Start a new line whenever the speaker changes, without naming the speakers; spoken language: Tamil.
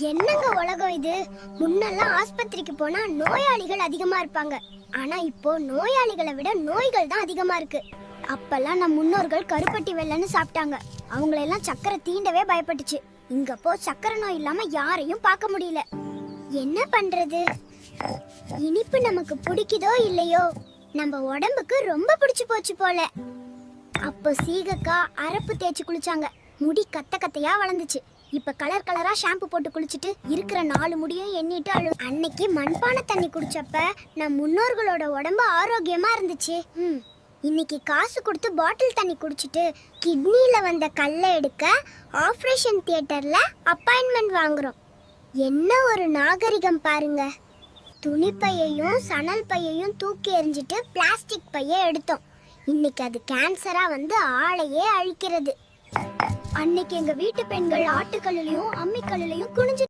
என்னங்க உலகம் இது? முன்னெல்லாம் ஆஸ்பத்திரிக்கு போனா நோயாளிகள் அதிகமா இருப்பாங்க. ஆனா இப்போ நோயாளிகளை விட நோய்கள் தான் அதிகமா இருக்கு. அப்பெல்லாம் நம் முன்னோர்கள் கருப்பட்டி வெல்லன்னு சாப்பிட்டாங்க. அவங்களெல்லாம் சக்கரை தீண்டவே பயப்பட்டுச்சு. இங்க போ சக்கரை நோய் இல்லாம யாரையும் பார்க்க முடியல. என்ன பண்றது? இனிப்பு நமக்கு பிடிக்குதோ இல்லையோ, நம்ம உடம்புக்கு ரொம்ப பிடிச்சு போச்சு போல. அப்போ சீகக்காய் அரப்பு தேய்ச்சி குளிச்சாங்க. முடி கத்த கத்தையா வளர்ந்துச்சு. இப்ப கலர் கலரா ஷாம்பு போட்டு குளிச்சுட்டு இருக்கிற 4 முடியும் எண்ணிட்டு அன்னைக்கு மண்பானை தண்ணி குடிச்சப்ப நம் முன்னோர்களோட உடம்பு ஆரோக்கியமா இருந்துச்சு. இன்னைக்கு காசு கொடுத்து பாட்டில் தண்ணி குடிச்சிட்டு கிட்னில வந்த கல்லை எடுக்க ஆபரேஷன் தியேட்டர்ல அப்பாயின்மெண்ட் வாங்குறோம். என்ன ஒரு நாகரிகம் பாருங்க. துணிப்பையையும் சணல் பையையும் தூக்கி எறிஞ்சிட்டு பிளாஸ்டிக் பையை எடுத்தோம். இன்னைக்கு அது கேன்சரா வந்து ஆளையே அழிக்கிறது. அன்னைக்கு எங்க வீட்டு பெண்கள் ஆட்டுக்கல்லையும் அம்மிக்கல்லையும் குனிஞ்சு